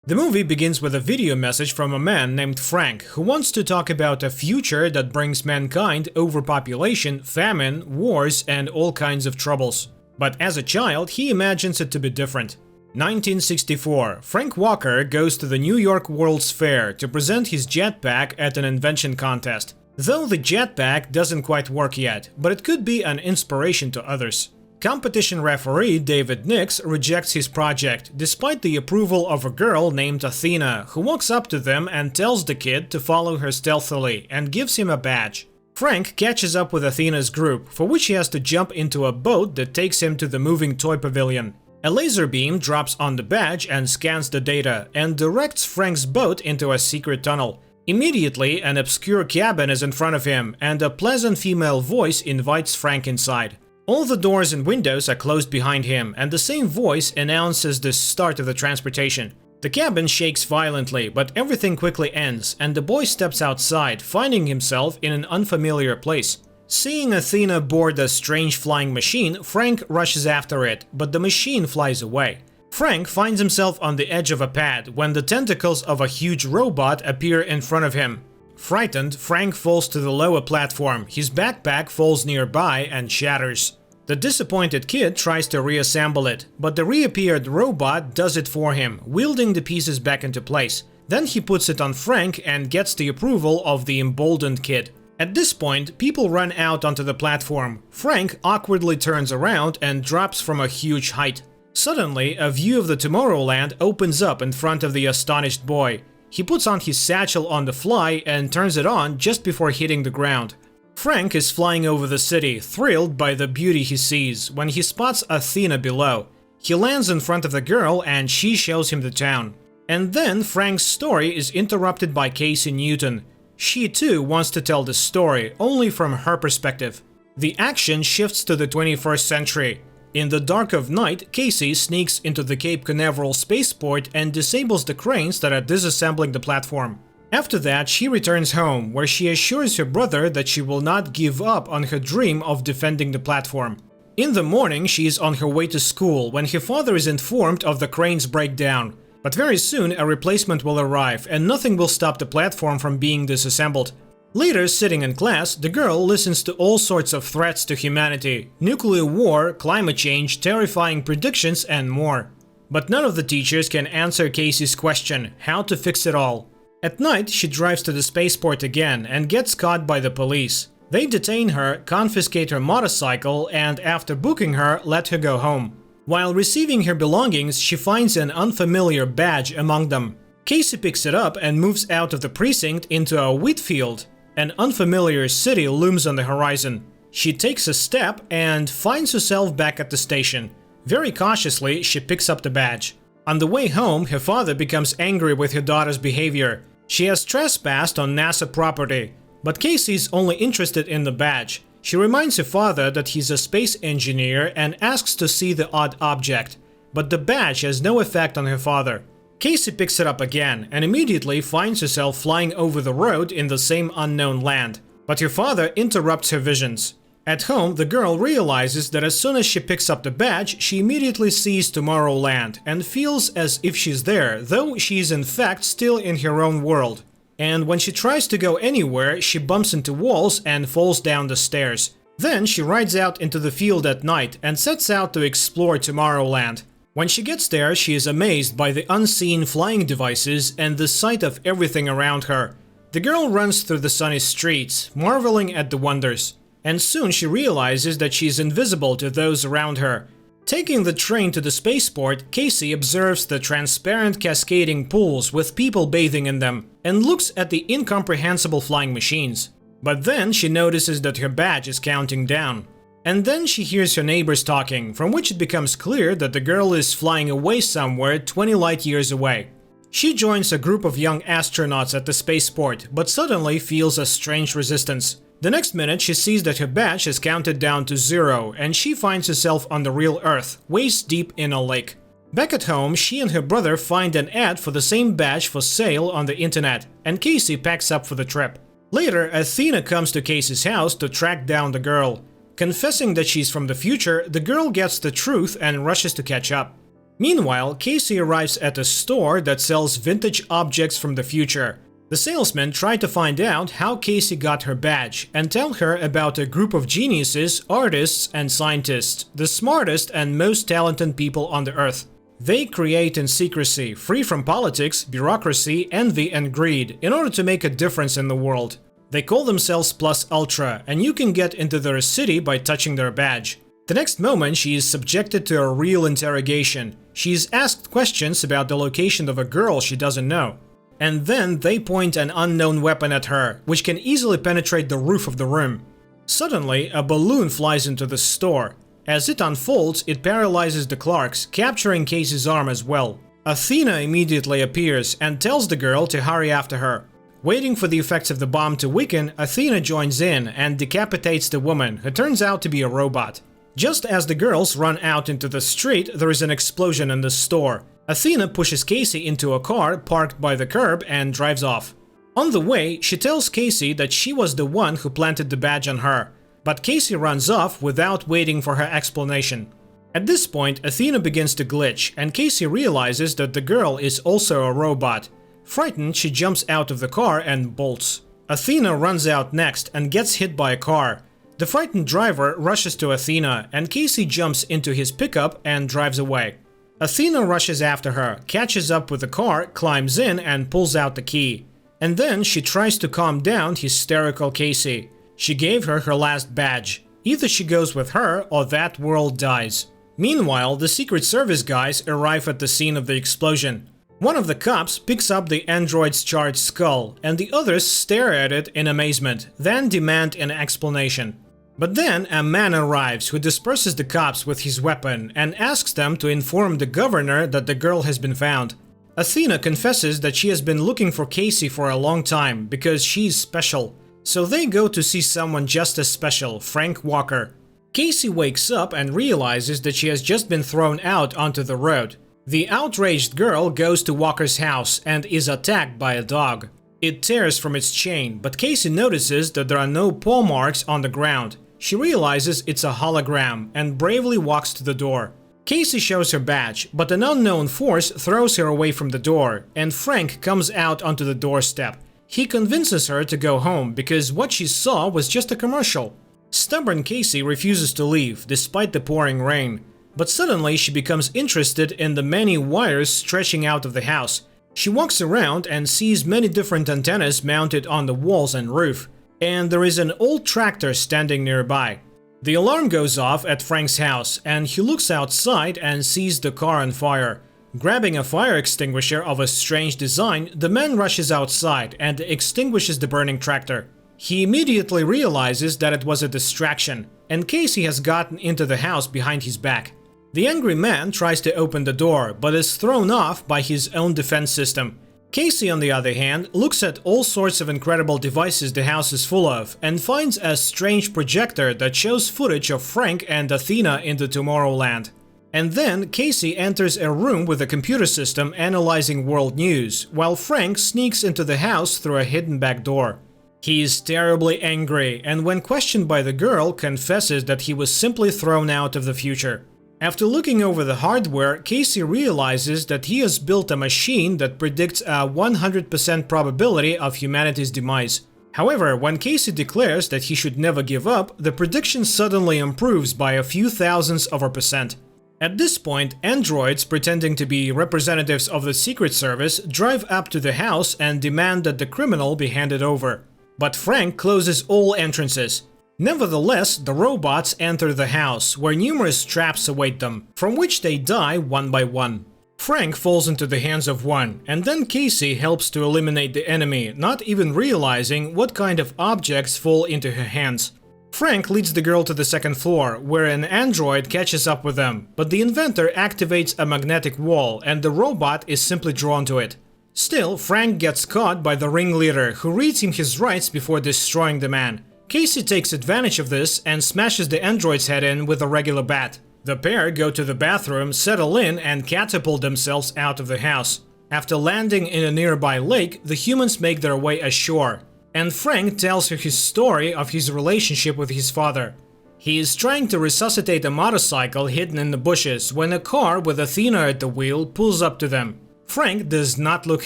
The movie begins with a video message from a man named Frank who wants to talk about a future that brings mankind overpopulation, famine, wars, and all kinds of troubles. But as a child, he imagines it to be different. 1964, Frank Walker goes to the New York World's Fair to present his jetpack at an invention contest. Though the jetpack doesn't quite work yet, but it could be an inspiration to others. Competition referee David Nix rejects his project, despite the approval of a girl named Athena, who walks up to them and tells the kid to follow her stealthily and gives him a badge. Frank catches up with Athena's group, for which he has to jump into a boat that takes him to the moving toy pavilion. A laser beam drops on the badge and scans the data, and directs Frank's boat into a secret tunnel. Immediately, an obscure cabin is in front of him, and a pleasant female voice invites Frank inside. All the doors and windows are closed behind him, and the same voice announces the start of the transportation. The cabin shakes violently, but everything quickly ends, and the boy steps outside, finding himself in an unfamiliar place. Seeing Athena board a strange flying machine, Frank rushes after it, but the machine flies away. Frank finds himself on the edge of a pad when the tentacles of a huge robot appear in front of him. Frightened, Frank falls to the lower platform, his backpack falls nearby and shatters. The disappointed kid tries to reassemble it, but the reappeared robot does it for him, wielding the pieces back into place. Then he puts it on Frank and gets the approval of the emboldened kid. At this point, people run out onto the platform. Frank awkwardly turns around and drops from a huge height. Suddenly, a view of the Tomorrowland opens up in front of the astonished boy. He puts on his satchel on the fly and turns it on just before hitting the ground. Frank is flying over the city, thrilled by the beauty he sees, when he spots Athena below. He lands in front of the girl and she shows him the town. And then Frank's story is interrupted by Casey Newton. She too wants to tell the story, only from her perspective. The action shifts to the 21st century. In the dark of night, Casey sneaks into the Cape Canaveral spaceport and disables the cranes that are disassembling the platform. After that, she returns home, where she assures her brother that she will not give up on her dream of defending the platform. In the morning, she is on her way to school when her father is informed of the crane's breakdown. But very soon, a replacement will arrive, and nothing will stop the platform from being disassembled. Later, sitting in class, the girl listens to all sorts of threats to humanity: nuclear war, climate change, terrifying predictions, and more. But none of the teachers can answer Casey's question: how to fix it all. At night, she drives to the spaceport again and gets caught by the police. They detain her, confiscate her motorcycle, and after booking her, let her go home. While receiving her belongings, she finds an unfamiliar badge among them. Casey picks it up and moves out of the precinct into a wheat field. An unfamiliar city looms on the horizon. She takes a step and finds herself back at the station. Very cautiously, she picks up the badge. On the way home, her father becomes angry with her daughter's behavior. She has trespassed on NASA property, but Casey's only interested in the badge. She reminds her father that he's a space engineer and asks to see the odd object, but the badge has no effect on her father. Casey picks it up again and immediately finds herself flying over the road in the same unknown land, but her father interrupts her visions. At home, the girl realizes that as soon as she picks up the badge, she immediately sees Tomorrowland and feels as if she's there, though she is in fact still in her own world. And when she tries to go anywhere, she bumps into walls and falls down the stairs. Then she rides out into the field at night and sets out to explore Tomorrowland. When she gets there, she is amazed by the unseen flying devices and the sight of everything around her. The girl runs through the sunny streets, marveling at the wonders. And soon she realizes that she is invisible to those around her. Taking the train to the spaceport, Casey observes the transparent cascading pools with people bathing in them, and looks at the incomprehensible flying machines. But then she notices that her badge is counting down. And then she hears her neighbors talking, from which it becomes clear that the girl is flying away somewhere 20 light years away. She joins a group of young astronauts at the spaceport, but suddenly feels a strange resistance. The next minute, she sees that her badge has counted down to 0, and she finds herself on the real Earth, waist deep in a lake. Back at home, she and her brother find an ad for the same badge for sale on the internet, and Casey packs up for the trip. Later, Athena comes to Casey's house to track down the girl. Confessing that she's from the future, the girl gets the truth and rushes to catch up. Meanwhile, Casey arrives at a store that sells vintage objects from the future. The salesman tried to find out how Casey got her badge and tell her about a group of geniuses, artists, and scientists, the smartest and most talented people on the earth. They create in secrecy, free from politics, bureaucracy, envy, and greed, in order to make a difference in the world. They call themselves Plus Ultra, and you can get into their city by touching their badge. The next moment, she is subjected to a real interrogation. She is asked questions about the location of a girl she doesn't know. And then they point an unknown weapon at her, which can easily penetrate the roof of the room. Suddenly, a balloon flies into the store. As it unfolds, it paralyzes the Clarks, capturing Casey's arm as well. Athena immediately appears and tells the girl to hurry after her. Waiting for the effects of the bomb to weaken, Athena joins in and decapitates the woman, who turns out to be a robot. Just as the girls run out into the street, there is an explosion in the store. Athena pushes Casey into a car parked by the curb and drives off. On the way, she tells Casey that she was the one who planted the badge on her, but Casey runs off without waiting for her explanation. At this point, Athena begins to glitch, and Casey realizes that the girl is also a robot. Frightened, she jumps out of the car and bolts. Athena runs out next and gets hit by a car. The frightened driver rushes to Athena, and Casey jumps into his pickup and drives away. Athena rushes after her, catches up with the car, climbs in, and pulls out the key. And then she tries to calm down hysterical Casey. She gave her her last badge. Either she goes with her or that world dies. Meanwhile, the Secret Service guys arrive at the scene of the explosion. One of the cops picks up the android's charred skull, and the others stare at it in amazement, then demand an explanation. But then a man arrives who disperses the cops with his weapon and asks them to inform the governor that the girl has been found. Athena confesses that she has been looking for Casey for a long time because she's special. So they go to see someone just as special, Frank Walker. Casey wakes up and realizes that she has just been thrown out onto the road. The outraged girl goes to Walker's house and is attacked by a dog. It tears from its chain, but Casey notices that there are no paw marks on the ground. She realizes it's a hologram and bravely walks to the door. Casey shows her badge, but an unknown force throws her away from the door, and Frank comes out onto the doorstep. He convinces her to go home because what she saw was just a commercial. Stubborn Casey refuses to leave, despite the pouring rain. But suddenly she becomes interested in the many wires stretching out of the house. She walks around and sees many different antennas mounted on the walls and roof. And there is an old tractor standing nearby. The alarm goes off at Frank's house, and he looks outside and sees the car on fire. Grabbing a fire extinguisher of a strange design, the man rushes outside and extinguishes the burning tractor. He immediately realizes that it was a distraction, and Casey has gotten into the house behind his back. The angry man tries to open the door, but is thrown off by his own defense system. Casey, on the other hand, looks at all sorts of incredible devices the house is full of and finds a strange projector that shows footage of Frank and Athena in the Tomorrowland. And then Casey enters a room with a computer system analyzing world news, while Frank sneaks into the house through a hidden back door. He is terribly angry, and when questioned by the girl, confesses that he was simply thrown out of the future. After looking over the hardware, Casey realizes that he has built a machine that predicts a 100% probability of humanity's demise. However, when Casey declares that he should never give up, the prediction suddenly improves by a few thousandths of a percent. At this point, androids pretending to be representatives of the Secret Service drive up to the house and demand that the criminal be handed over. But Frank closes all entrances. Nevertheless, the robots enter the house, where numerous traps await them, from which they die one by one. Frank falls into the hands of one, and then Casey helps to eliminate the enemy, not even realizing what kind of objects fall into her hands. Frank leads the girl to the second floor, where an android catches up with them, but the inventor activates a magnetic wall, and the robot is simply drawn to it. Still, Frank gets caught by the ringleader, who reads him his rights before destroying the man. Casey takes advantage of this and smashes the android's head in with a regular bat. The pair go to the bathroom, settle in, and catapult themselves out of the house. After landing in a nearby lake, the humans make their way ashore, and Frank tells her his story of his relationship with his father. He is trying to resuscitate a motorcycle hidden in the bushes when a car with Athena at the wheel pulls up to them. Frank does not look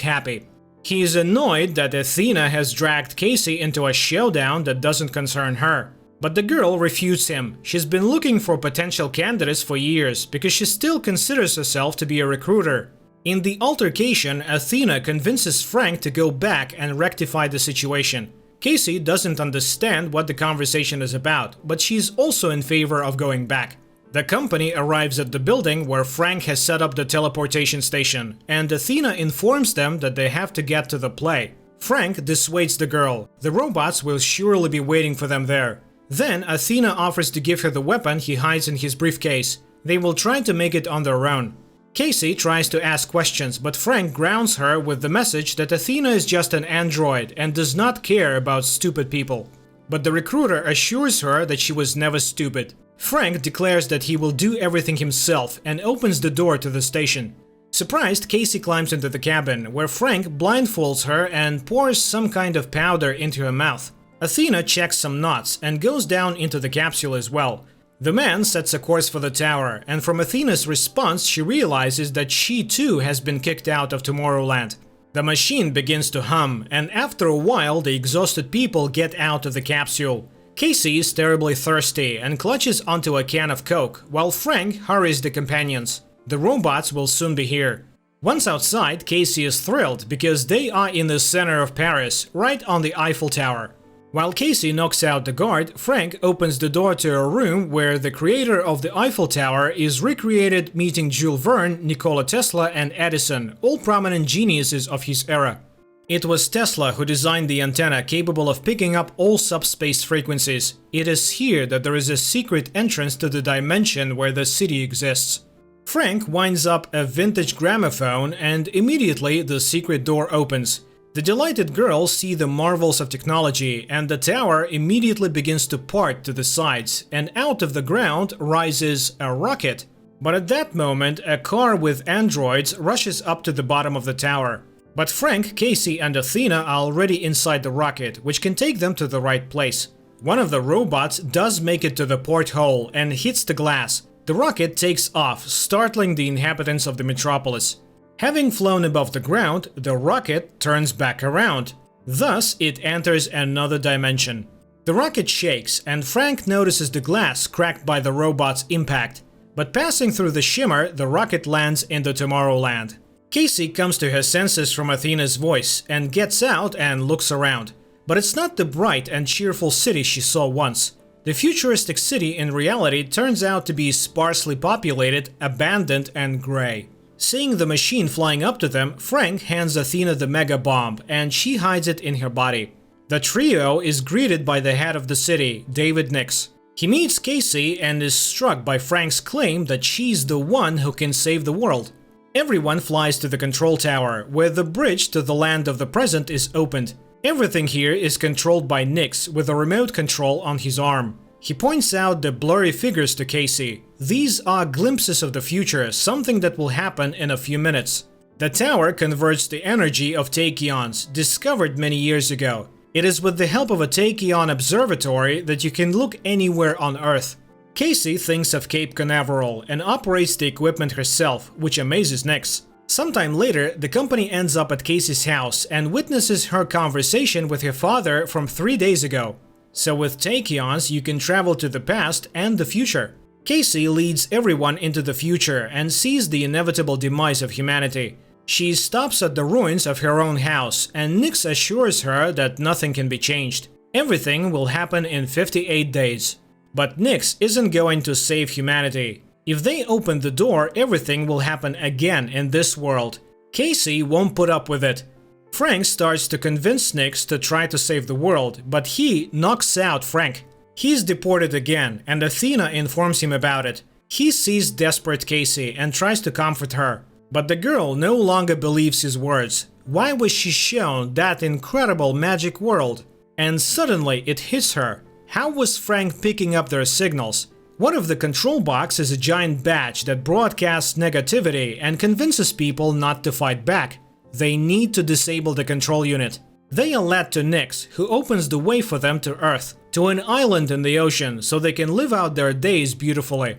happy. He is annoyed that Athena has dragged Casey into a showdown that doesn't concern her. But the girl refutes him. She's been looking for potential candidates for years because she still considers herself to be a recruiter. In the altercation, Athena convinces Frank to go back and rectify the situation. Casey doesn't understand what the conversation is about, but she's also in favor of going back. The company arrives at the building where Frank has set up the teleportation station, and Athena informs them that they have to get to the play. Frank dissuades the girl. The robots will surely be waiting for them there. Then Athena offers to give her the weapon he hides in his briefcase. They will try to make it on their own. Casey tries to ask questions, but Frank grounds her with the message that Athena is just an android and does not care about stupid people. But the recruiter assures her that she was never stupid. Frank declares that he will do everything himself and opens the door to the station. Surprised, Casey climbs into the cabin, where Frank blindfolds her and pours some kind of powder into her mouth. Athena checks some knots and goes down into the capsule as well. The man sets a course for the tower, and from Athena's response she realizes that she too has been kicked out of Tomorrowland. The machine begins to hum, and after a while the exhausted people get out of the capsule. Casey is terribly thirsty and clutches onto a can of Coke, while Frank hurries the companions. The robots will soon be here. Once outside, Casey is thrilled because they are in the center of Paris, right on the Eiffel Tower. While Casey knocks out the guard, Frank opens the door to a room where the creator of the Eiffel Tower is recreated meeting Jules Verne, Nikola Tesla and Edison, all prominent geniuses of his era. It was Tesla who designed the antenna capable of picking up all subspace frequencies. It is here that there is a secret entrance to the dimension where the city exists. Frank winds up a vintage gramophone and immediately the secret door opens. The delighted girls see the marvels of technology, and the tower immediately begins to part to the sides, and out of the ground rises a rocket. But at that moment, a car with androids rushes up to the bottom of the tower. But Frank, Casey and Athena are already inside the rocket, which can take them to the right place. One of the robots does make it to the porthole and hits the glass. The rocket takes off, startling the inhabitants of the metropolis. Having flown above the ground, the rocket turns back around. Thus, it enters another dimension. The rocket shakes, and Frank notices the glass cracked by the robot's impact. But passing through the shimmer, the rocket lands in the Tomorrowland. Casey comes to her senses from Athena's voice and gets out and looks around. But it's not the bright and cheerful city she saw once. The futuristic city in reality turns out to be sparsely populated, abandoned and grey. Seeing the machine flying up to them, Frank hands Athena the mega bomb and she hides it in her body. The trio is greeted by the head of the city, David Nix. He meets Casey and is struck by Frank's claim that she's the one who can save the world. Everyone flies to the control tower, where the bridge to the land of the present is opened. Everything here is controlled by Nix with a remote control on his arm. He points out the blurry figures to Casey. These are glimpses of the future, something that will happen in a few minutes. The tower converts the energy of tachyons, discovered many years ago. It is with the help of a tachyon observatory that you can look anywhere on Earth. Casey thinks of Cape Canaveral and operates the equipment herself, which amazes Nix. Sometime later, the company ends up at Casey's house and witnesses her conversation with her father from 3 days ago. So with tachyons, you can travel to the past and the future. Casey leads everyone into the future and sees the inevitable demise of humanity. She stops at the ruins of her own house, and Nix assures her that nothing can be changed. Everything will happen in 58 days. But Nix isn't going to save humanity. If they open the door, everything will happen again in this world. Casey won't put up with it. Frank starts to convince Nix to try to save the world, but he knocks out Frank. He's deported again, and Athena informs him about it. He sees desperate Casey and tries to comfort her. But the girl no longer believes his words. Why was she shown that incredible magic world? And suddenly it hits her. How was Frank picking up their signals? What if the control box is a giant badge that broadcasts negativity and convinces people not to fight back? They need to disable the control unit. They are led to Nix, who opens the way for them to Earth, to an island in the ocean, so they can live out their days beautifully.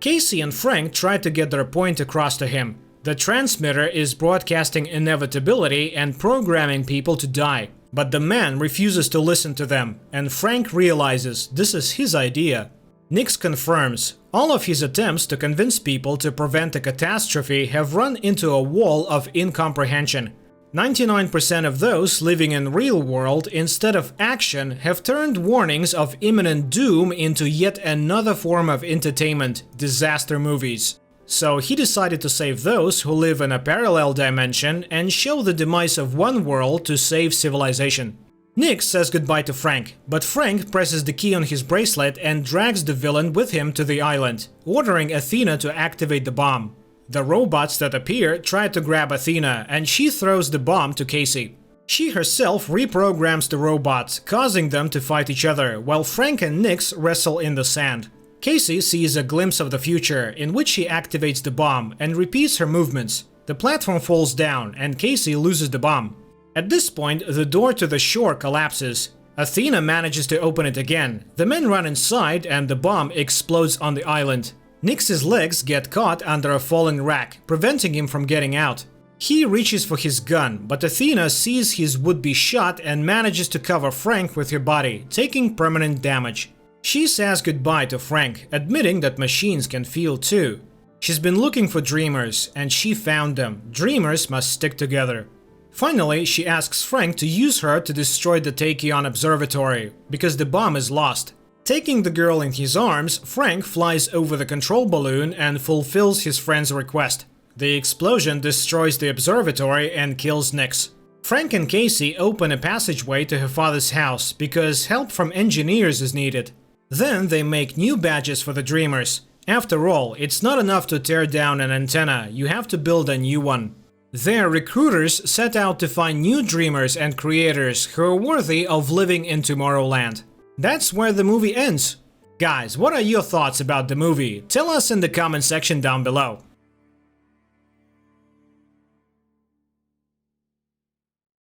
Casey and Frank try to get their point across to him. The transmitter is broadcasting inevitability and programming people to die. But the man refuses to listen to them, and Frank realizes this is his idea. Nix confirms all of his attempts to convince people to prevent a catastrophe have run into a wall of incomprehension. 99% of those living in real world instead of action have turned warnings of imminent doom into yet another form of entertainment, disaster movies. So he decided to save those who live in a parallel dimension and show the demise of one world to save civilization. Nix says goodbye to Frank, but Frank presses the key on his bracelet and drags the villain with him to the island, ordering Athena to activate the bomb. The robots that appear try to grab Athena, and she throws the bomb to Casey. She herself reprograms the robots, causing them to fight each other, while Frank and Nix wrestle in the sand. Casey sees a glimpse of the future, in which she activates the bomb and repeats her movements. The platform falls down, and Casey loses the bomb. At this point, the door to the shore collapses. Athena manages to open it again. The men run inside, and the bomb explodes on the island. Nix's legs get caught under a falling rack, preventing him from getting out. He reaches for his gun, but Athena sees his would-be shot and manages to cover Frank with her body, taking permanent damage. She says goodbye to Frank, admitting that machines can feel too. She's been looking for dreamers, and she found them. Dreamers must stick together. Finally, she asks Frank to use her to destroy the Tachyon Observatory, because the bomb is lost. Taking the girl in his arms, Frank flies over the control balloon and fulfills his friend's request. The explosion destroys the observatory and kills Nix. Frank and Casey open a passageway to her father's house because help from engineers is needed. Then they make new badges for the Dreamers. After all, it's not enough to tear down an antenna, you have to build a new one. Their recruiters set out to find new Dreamers and creators who are worthy of living in Tomorrowland. That's where the movie ends. Guys, what are your thoughts about the movie? Tell us in the comment section down below.